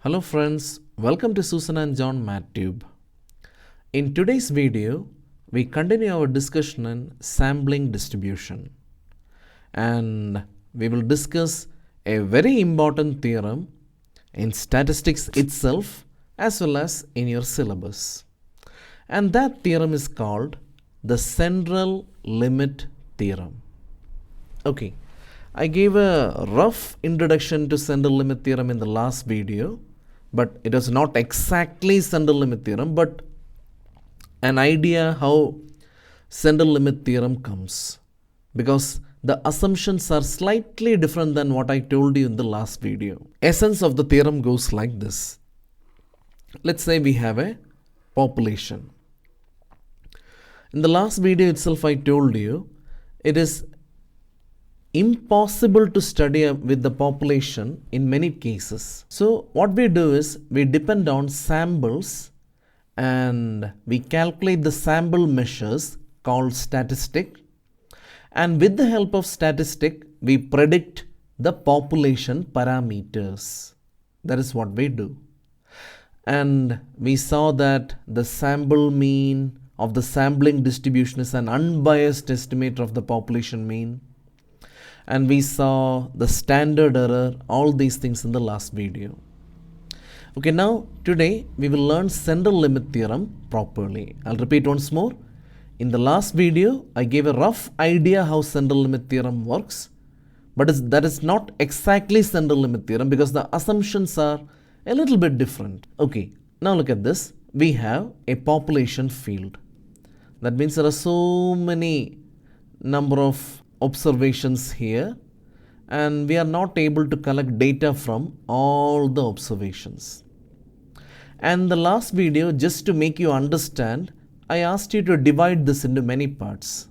Hello friends, welcome to Susan and John MathTube. In today's video, we continue our discussion on sampling distribution. And we will discuss a very important theorem in statistics itself as well as in your syllabus. And that theorem is called the central limit theorem. Okay, I gave a rough introduction to central limit theorem in the last video, but it was not exactly central limit theorem, but an idea how central limit theorem comes, because the assumptions are slightly different than what I told you in the last video. Essence of the theorem goes like this. Let's say we have a population. In the last video itself I told you it is impossible to study with the population in many cases. So what we do is we depend on samples and we calculate the sample measures called statistic, and with the help of statistic we predict the population parameters. That is what we do. And we saw that the sample mean of the sampling distribution is an unbiased estimate of the population mean. And we saw the standard error, all these things in the last video. Okay, now today we will learn central limit theorem properly. I'll repeat once more. In the last video, I gave a rough idea how central limit theorem works, but that is not exactly central limit theorem because the assumptions are a little bit different. Okay, now look at this. We have a population field. That means there are so many number of observations here, and we are not able to collect data from all the observations. And the last video, just to make you understand, I asked you to divide this into many parts.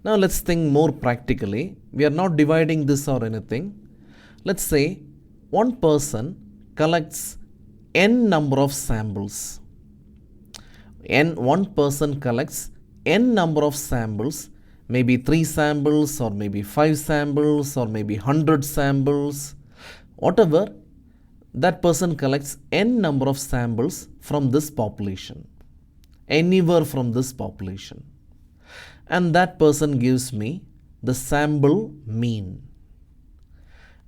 Now let's think more practically. We are not dividing this or anything. Let's say one person collects n number of samples. One person collects n number of samples, maybe 3 samples or maybe 5 samples or maybe 100 samples, whatever. That person collects n number of samples from this population, anywhere from this population, and that person gives me the sample mean.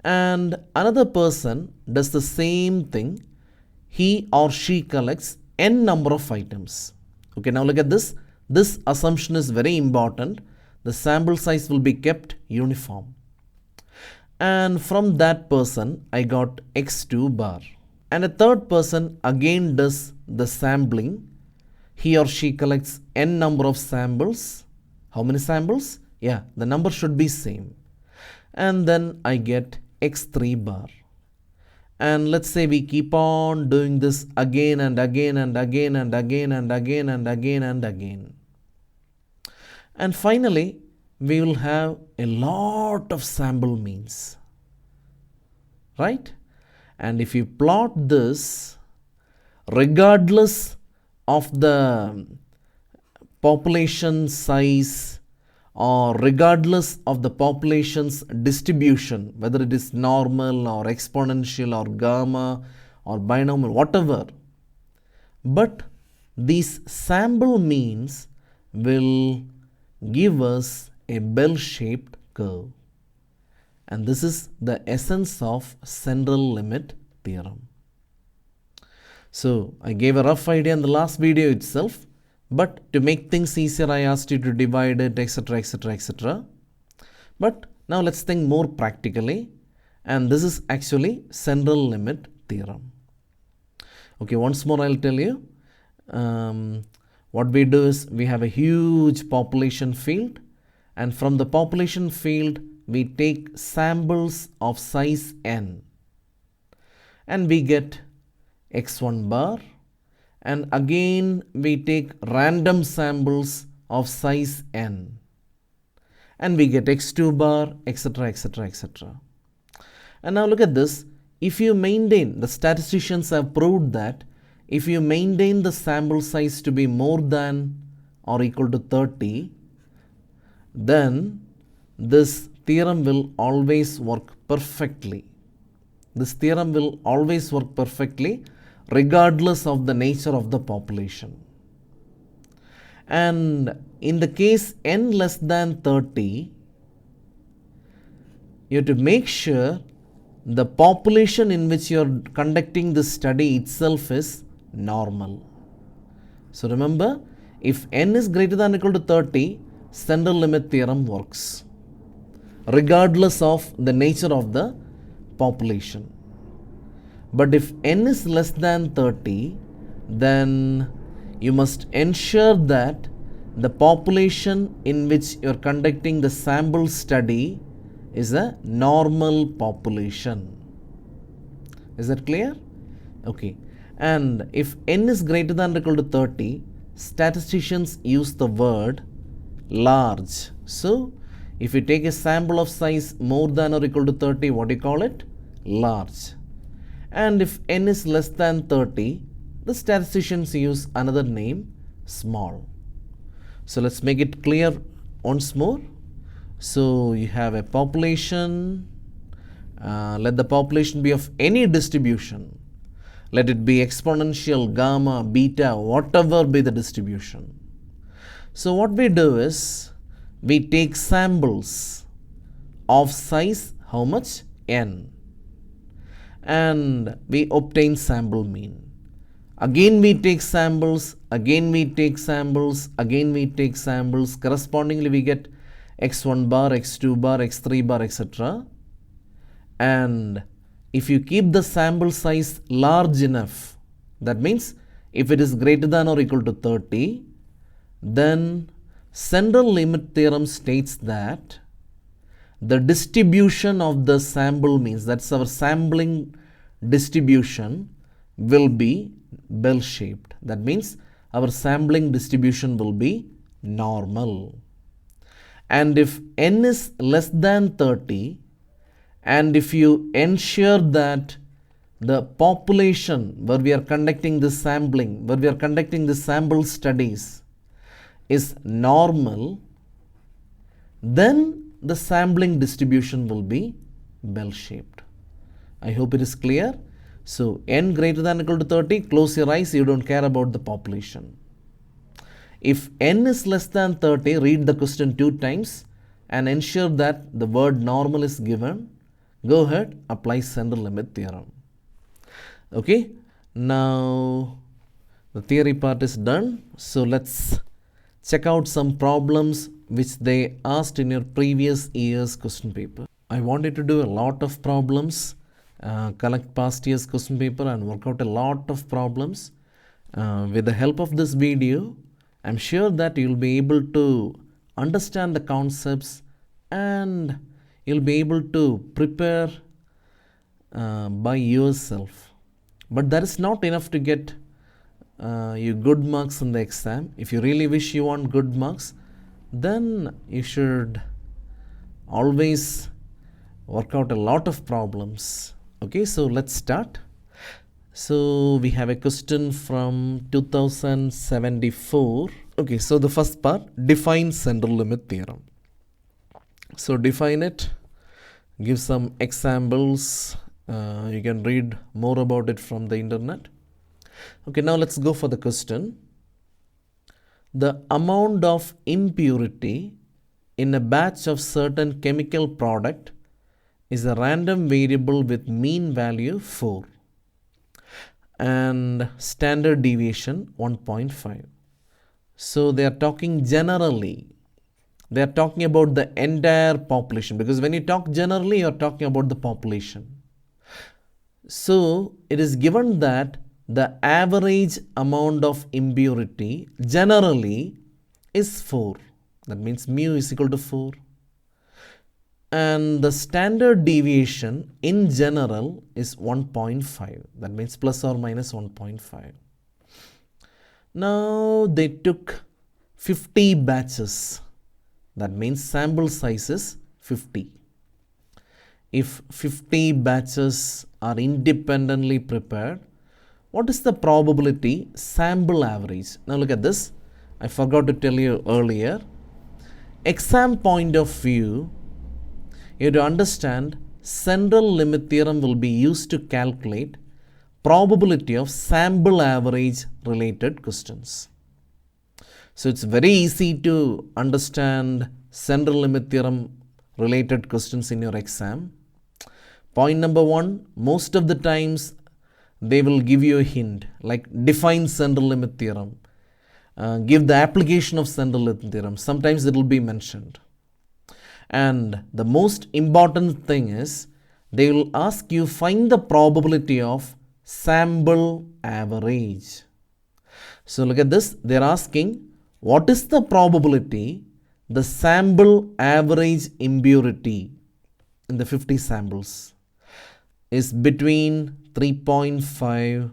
And another person does the same thing. He or she collects n number of items. Okay, now look at this. This assumption is very important. The sample size will be kept uniform. And from that person, I got x2 bar. And a third person again does the sampling. He or she collects n number of samples. How many samples? Yeah, the number should be same. And then I get x3 bar. And let's say we keep on doing this again and again and again and again and again and again and again. And finally, we will have a lot of sample means, right? And if you plot this, regardless of the population size or regardless of the population's distribution, whether it is normal or exponential or gamma or binomial, whatever, but these sample means will give us a bell-shaped curve. And this is the essence of central limit theorem. So I gave a rough idea in the last video itself, but to make things easier I asked you to divide it, etc, etc, etc. But now let's think more practically, and this is actually central limit theorem. Okay, once more I'll tell you. What we do is we have a huge population field, and from the population field we take samples of size n, and we get x1 bar, and again we take random samples of size n, and we get x2 bar, etc, etc, etc. And now look at this. If you maintain, the statisticians have proved that if you maintain the sample size to be more than or equal to 30, then this theorem will always work perfectly. This theorem will always work perfectly regardless of the nature of the population. And in the case n less than 30, you have to make sure the population in which you are conducting the study itself is normal. So remember, if n is greater than or equal to 30, central limit theorem works regardless of the nature of the population. But if n is less than 30, then you must ensure that the population in which you are conducting the sample study is a normal population. Is that clear? Okay. And if n is greater than or equal to 30, statisticians use the word large. So, if you take a sample of size more than or equal to 30, what do you call it? Large. And if n is less than 30, the statisticians use another name, small. So let's make it clear once more. So you have a population, let the population be of any distribution. Let it be exponential, gamma, beta, whatever be the distribution. So what we do is, we take samples of size, how much? N. And we obtain sample mean. Again we take samples, again we take samples, again we take samples. Correspondingly we get x1 bar, x2 bar, x3 bar, etc. And if you keep the sample size large enough, that means if it is greater than or equal to 30, then central limit theorem states that the distribution of the sample means, that's our sampling distribution, will be bell shaped. That means our sampling distribution will be normal. And if n is less than 30, and if you ensure that the population where we are conducting this sampling, where we are conducting the sample studies is normal, then the sampling distribution will be bell shaped. I hope it is clear. So n greater than or equal to 30, close your eyes, you don't care about the population. If n is less than 30, read the question 2 times and ensure that the word normal is given. Go ahead, apply central limit theorem. Okay, now the theory part is done. So let's check out some problems which they asked in your previous year's question paper. I wanted to do a lot of problems, collect past year's question paper and work out a lot of problems. With the help of this video, I'm sure that you'll be able to understand the concepts and you'll be able to prepare by yourself. But that is not enough to get you good marks in the exam. If you really wish you want good marks, then you should always work out a lot of problems. Okay, so let's start. So we have a question from 2074. Okay, so the first part, define central limit theorem. So define it, give some examples. You can read more about it from the internet. Okay, now let's go for the question. The amount of impurity in a batch of certain chemical product is a random variable with mean value 4 and standard deviation 1.5. So they are talking generally. They are talking about the entire population, because when you talk generally, you are talking about the population. So it is given that the average amount of impurity generally is 4. That means mu is equal to 4. And the standard deviation in general is 1.5. That means plus or minus 1.5. Now they took 50 batches. That means sample size is 50. If 50 batches are independently prepared, what is the probability sample average? Now look at this. I forgot to tell you earlier. Exam point of view, you have to understand central limit theorem will be used to calculate probability of sample average related questions. So it's very easy to understand central limit theorem related questions in your exam. Point number one, most of the times they will give you a hint like define central limit theorem, give the application of central limit theorem. Sometimes it will be mentioned. And the most important thing is they will ask you find the probability of sample average. So look at this, they are asking what is the probability the sample average impurity in the 50 samples is between 3.5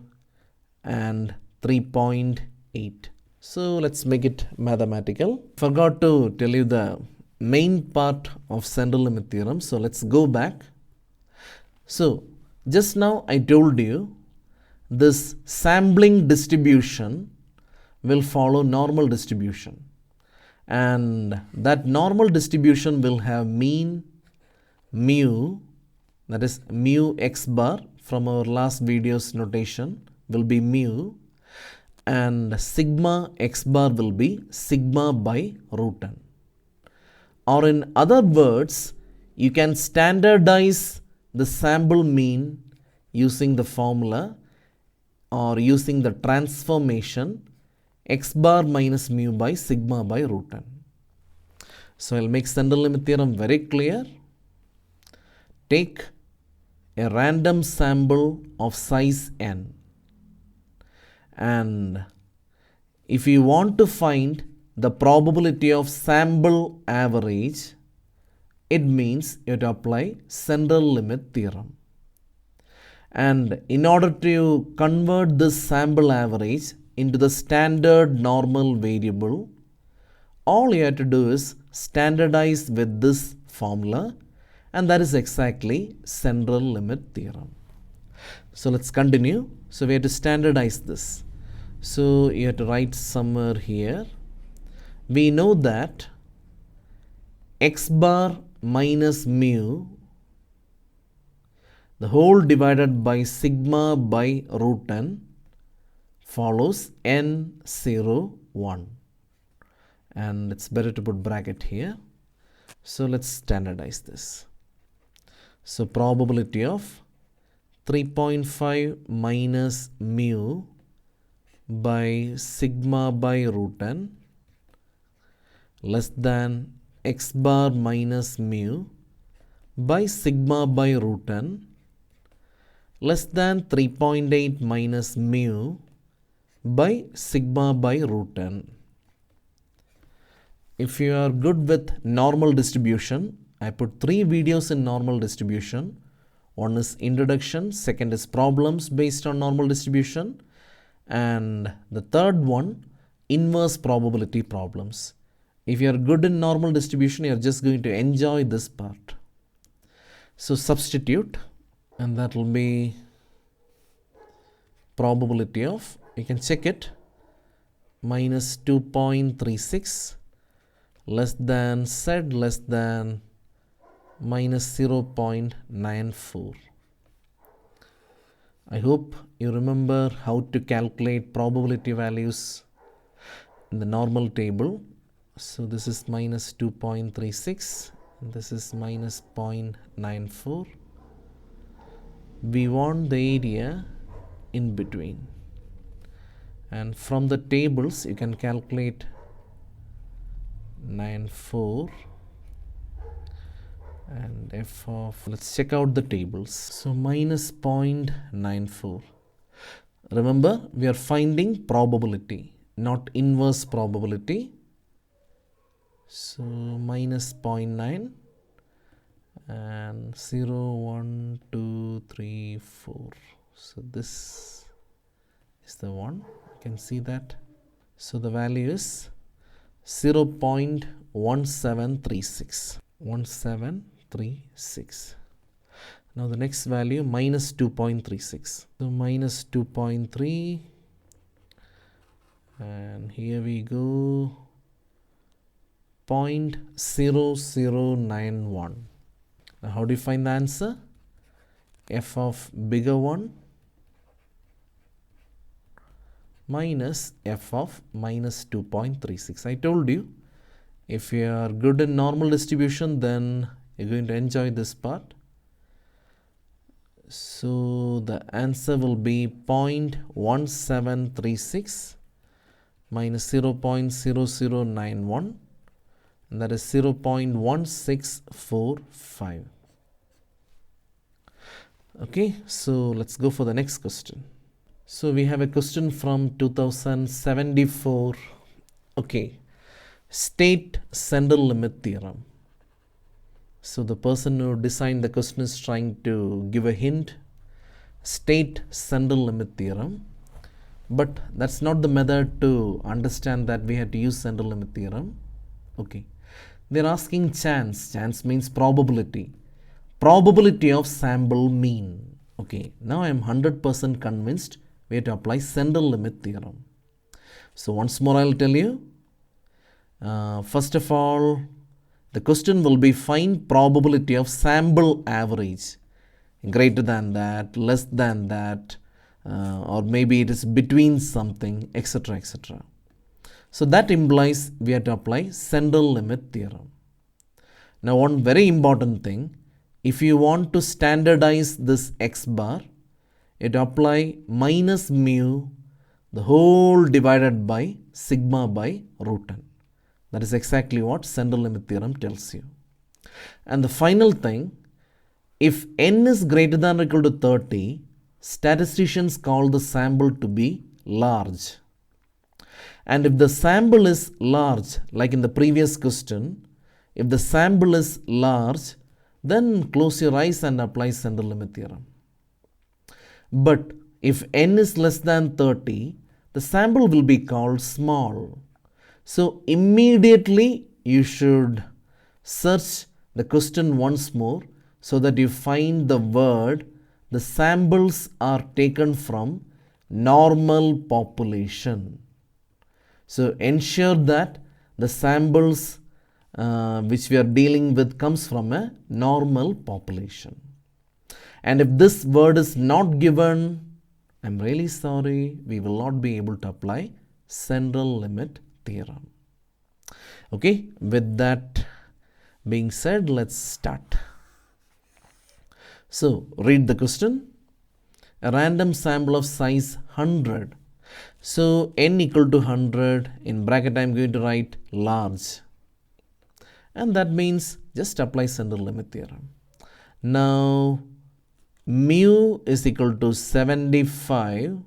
and 3.8. So let's make it mathematical. Forgot to tell you the main part of central limit theorem. So let's go back. So just now I told you this sampling distribution will follow normal distribution, and that normal distribution will have mean mu, that is mu x bar from our last video's notation will be mu, and sigma x bar will be sigma by root n. Or in other words, you can standardize the sample mean using the formula or using the transformation x bar minus mu by sigma by root n. So I'll make central limit theorem very clear. Take a random sample of size n, and if you want to find the probability of sample average, it means you have to apply central limit theorem. And in order to convert this sample average into the standard normal variable, all you have to do is standardize with this formula, and that is exactly central limit theorem. So let's continue. So we have to standardize this. So you have to write somewhere here. We know that x bar minus mu, the whole divided by sigma by root n follows n0, 1. And it's better to put bracket here. So let's standardize this. So probability of 3.5 minus mu by sigma by root n less than x bar minus mu by sigma by root n less than 3.8 minus mu by sigma by root n. If you are good with normal distribution, I put 3 videos in normal distribution. One is introduction, second is problems based on normal distribution, and the third one, inverse probability problems. If you are good in normal distribution, you are just going to enjoy this part. So substitute, and that will be probability of, you can check it, minus 2.36 less than z less than minus 0.94. I hope you remember how to calculate probability values in the normal table. So this is minus 2.36, this is minus 0.94. We want the area in between, and from the tables you can calculate 94 and f of, let's check out the tables. So minus 0.94. Remember, we are finding probability, not inverse probability. So minus 0.9 and 0, 1, 2, 3, 4. So this is the one, you can see that. So the value is 0.1736. 1736. Now the next value minus 2.36. So minus 2.3, and here we go 0.0091. Now how do you find the answer? F of bigger one minus f of minus 2.36. I told you, if you are good in normal distribution, then you're going to enjoy this part. So the answer will be 0.1736 minus 0.0091, and that is 0.1645. Okay, so let's go for the next question. So we have a question from 2074. Okay, state center limit theorem. So the person who designed the question is trying to give a hint. State center limit theorem. But that's not the method to understand that we have to use center limit theorem. Okay. They're asking chance. Chance means probability. Probability of sample mean. Okay. Now I am 100% convinced we have to apply center limit theorem. So once more I'll tell you. First of all, the question will be find probability of sample average. Greater than that, less than that, or maybe it is between something, etc., etc. So that implies we have to apply center limit theorem. Now one very important thing, if you want to standardize this x bar, it apply minus mu the whole divided by sigma by root n. That is exactly what center limit theorem tells you. And the final thing, if n is greater than or equal to 30, statisticians call the sample to be large. And if the sample is large, like in the previous question, if the sample is large, then close your eyes and apply center limit theorem. But if n is less than 30, the sample will be called small. So immediately you should search the question once more so that you find the word the samples are taken from normal population. So ensure that the samples which we are dealing with comes from a normal population. And if this word is not given, I'm really sorry, we will not be able to apply central limit theorem. Okay, with that being said, let's start. So read the question. A random sample of size 100. So n equal to 100, in bracket I am going to write large. And that means just apply central limit theorem. Now mu is equal to 75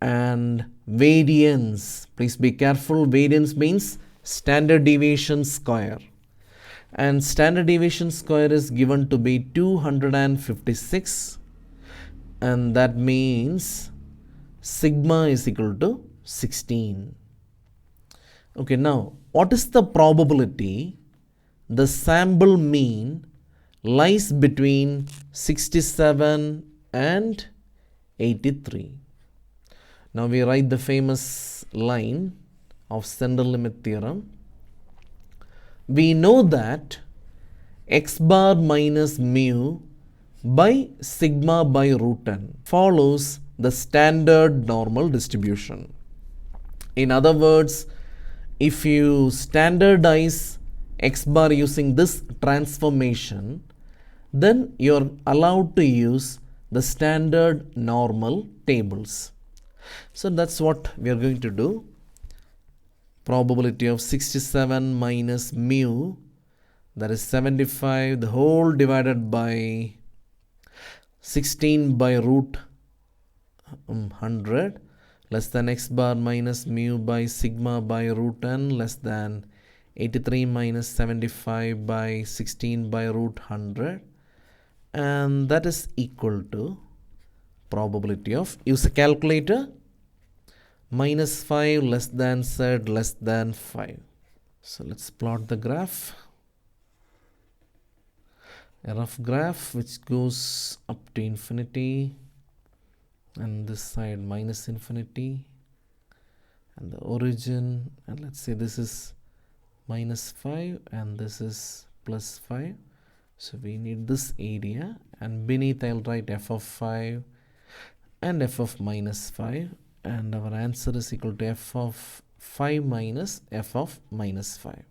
and variance, please be careful, variance means standard deviation square, and standard deviation square is given to be 256, and that means sigma is equal to 16. Okay, now what is the probability the sample mean lies between 67 and 83? Now we write the famous line of center limit theorem. We know that x bar minus mu by sigma by root n follows the standard normal distribution. In other words, if you standardize x bar using this transformation, then you are allowed to use the standard normal tables. So that's what we are going to do. Probability of 67 minus mu, that is 75, the whole divided by 16 by root 100, less than x bar minus mu by sigma by root n, less than 83 minus 75 by 16 by root 100, and that is equal to probability of, use a calculator, minus 5 less than z less than 5. So let's plot the graph. A rough graph which goes up to infinity, and this side minus infinity, and the origin, and let's say this is minus 5 and this is plus 5. So we need this area, and beneath I'll write f of 5 and f of minus 5, and our answer is equal to f of 5 minus f of minus 5.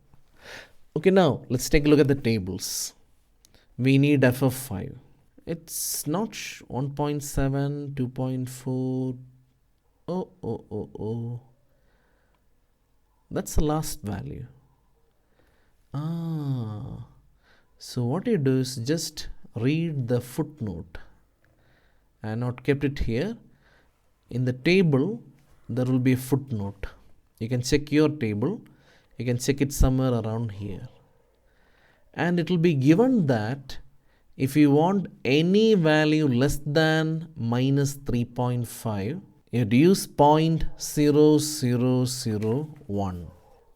Okay, now let's take a look at the tables. We need f of 5. It's not 1.7, 2.4. Oh. That's the last value. So what you do is just read the footnote. I have not kept it here. In the table, there will be a footnote. You can check your table. You can check it somewhere around here. And it will be given that if you want any value less than minus 3.5, you have to use 0.0001.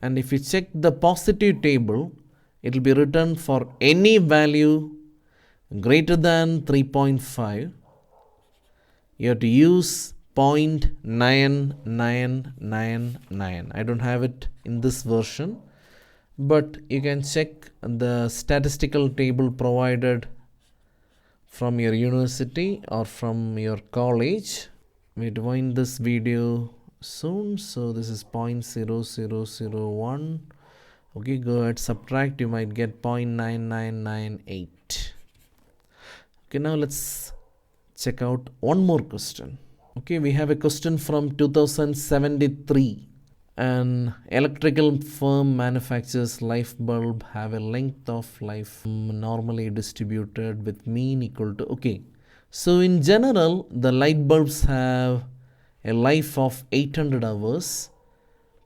And if you check the positive table, it will be written for any value greater than 3.5, you have to use 0.9999. I don't have it in this version, but you can check the statistical table provided from your university or from your college. We wind this video soon, so this is 0.0001. Okay, go ahead, subtract, you might get 0.9998. Okay, now let's check out one more question. Okay, we have a question from 2073. An electrical firm manufactures light bulb have a length of life normally distributed with mean equal to. Okay, so in general the light bulbs have a life of 800 hours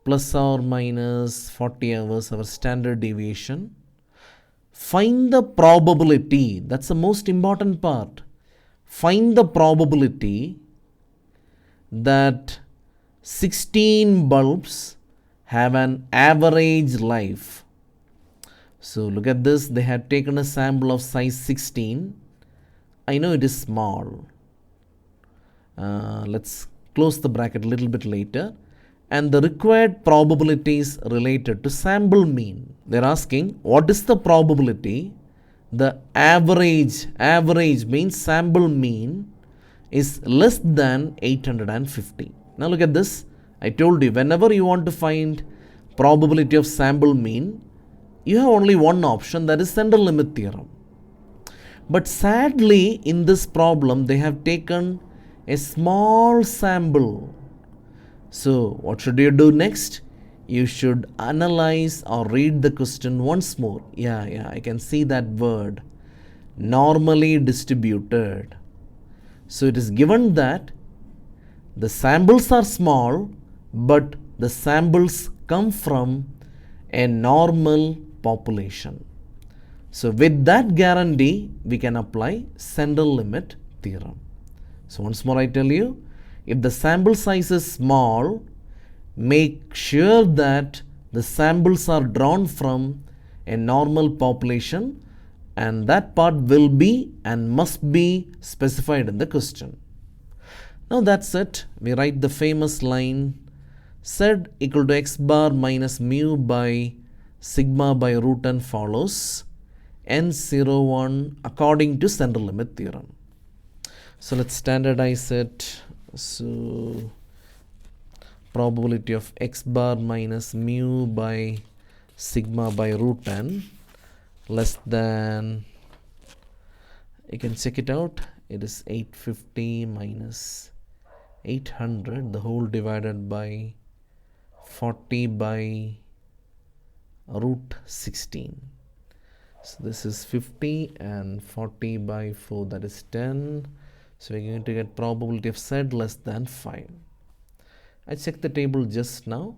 plus or minus 40 hours, our standard deviation. Find the probability, that's the most important part. Find the probability that 16 bulbs have an average life. So look at this, they have taken a sample of size 16. I know it is small. Let's close the bracket a little bit later. And the required probabilities related to sample mean. They're asking what is the probability the average means sample mean is less than 850. Now look at this. I told you whenever you want to find probability of sample mean, you have only one option, that is central limit theorem. But sadly in this problem they have taken a small sample. So what should you do next? You should analyze or read the question once more. Yeah, I can see that word. Normally distributed. So it is given that the samples are small, but the samples come from a normal population. So with that guarantee, we can apply central limit theorem. So once more I tell you, if the sample size is small, make sure that the samples are drawn from a normal population, and that part will be and must be specified in the question. Now that's it. We write the famous line Z equal to x bar minus mu by sigma by root n follows n01 according to central limit theorem. So let's standardize it. So probability of x bar minus mu by sigma by root n less than, you can check it out, it is 850 minus 800, the whole divided by 40 by root 16. So this is 50 and 40 by 4, that is 10. So we're going to get probability of Z less than 5. I checked the table just now.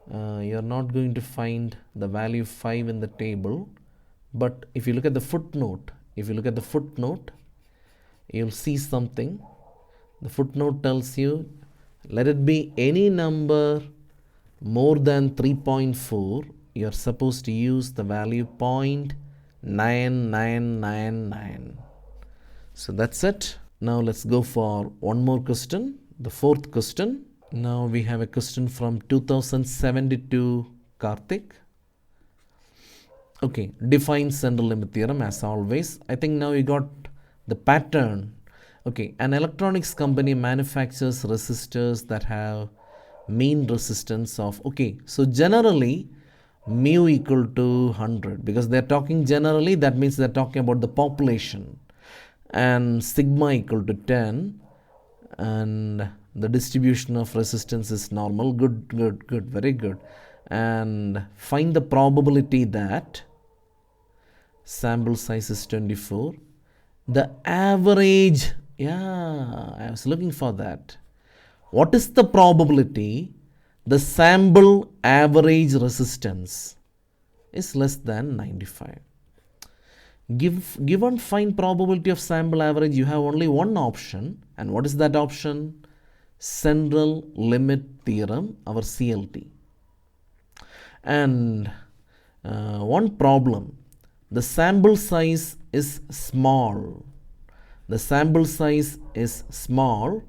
You're not going to find the value 5 in the table, but if you look at the footnote, you'll see something. The footnote tells you, let it be any number more than 3.4, you're supposed to use the value 0.9999. So that's it. Now let's go for one more question, the fourth question. Now we have a question from 2072 Karthik. Okay, define central limit theorem as always. I think now you got the pattern. Okay, an electronics company manufactures resistors that have mean resistance of, okay, so generally mu equal to 100, because they're talking generally, that means they're talking about the population, and sigma equal to 10, and the distribution of resistance is normal. Good, very good. And find the probability that sample size is 24, the average, yeah, I was looking for that. What is the probability the sample average resistance is less than 95? Given find probability of sample average, you have only one option. And what is that option? Central limit theorem, our C.L.T. And one problem, the sample size is small. The sample size is small,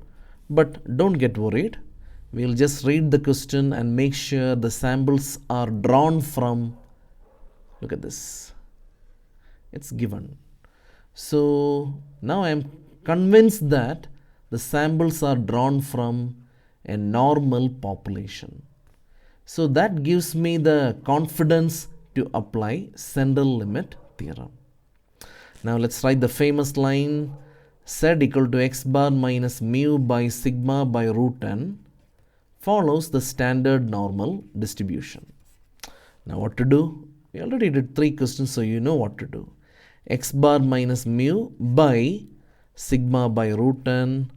but don't get worried. We'll just read the question and make sure the samples are drawn from, look at this, it's given. So now I am convinced that the samples are drawn from a normal population. So that gives me the confidence to apply central limit theorem. Now let's write the famous line, Z equal to x bar minus mu by sigma by root n follows the standard normal distribution. Now what to do? We already did 3 questions, so you know what to do. X bar minus mu by sigma by root n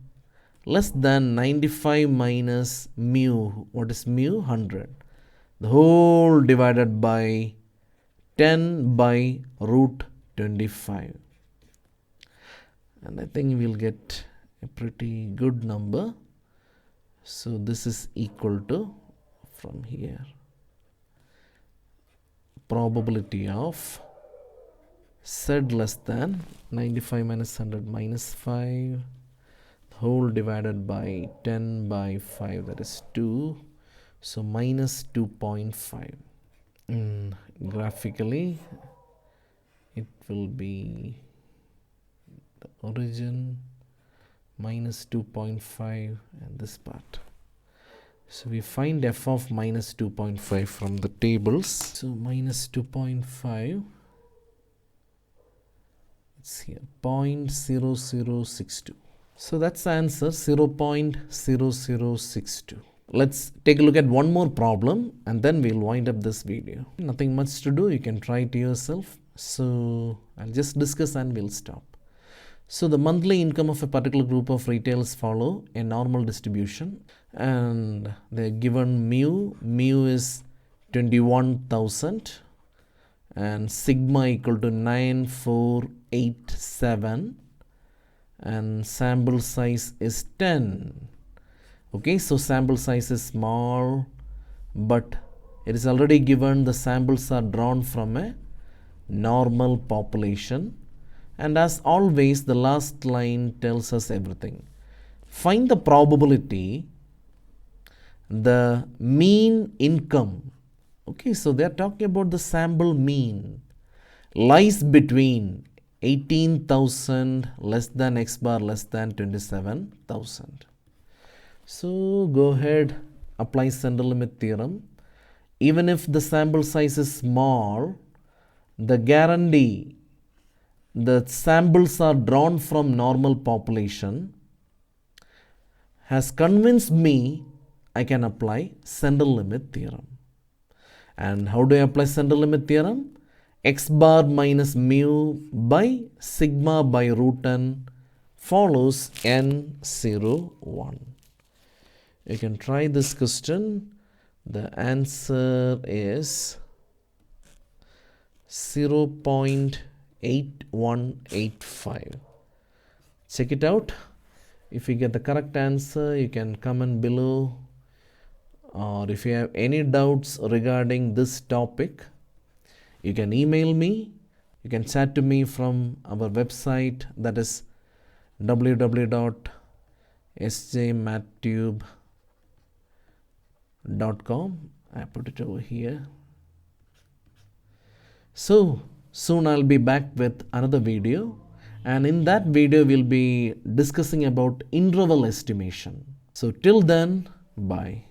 less than 95 minus mu. What is mu? 100. The whole divided by 10 by root 25. And I think we'll get a pretty good number. So this is equal to, from here, probability of Z less than 95 minus 100 minus 5, whole divided by 10 by 5, that is 2. So minus 2.5. Graphically, it will be the origin minus 2.5 and this part. So we find f of minus 2.5 from the tables. So minus 2.5, it's here, 0.0062. So that's the answer, 0.0062. Let's take a look at one more problem and then we'll wind up this video. Nothing much to do, you can try it yourself. So I'll just discuss and we'll stop. So the monthly income of a particular group of retailers follow a normal distribution, and they're given mu is 21,000 and sigma equal to 9487 and sample size is 10. Okay, so sample size is small, but it is already given the samples are drawn from a normal population. And as always, the last line tells us everything. Find the probability the mean income, okay, so they are talking about the sample mean, lies between 18,000 less than x bar less than 27,000. So go ahead, apply central limit theorem. Even if the sample size is small, the guarantee the samples are drawn from normal population has convinced me I can apply central limit theorem. And how do I apply central limit theorem? X bar minus mu by sigma by root n follows n01. You can try this question. The answer is 0.8185. Check it out. If you get the correct answer, you can comment below, or if you have any doubts regarding this topic, you can email me, you can chat to me from our website, that is www.sjmattube.com. I put it over here. So soon I'll be back with another video, and in that video we'll be discussing about interval estimation. So till then, bye.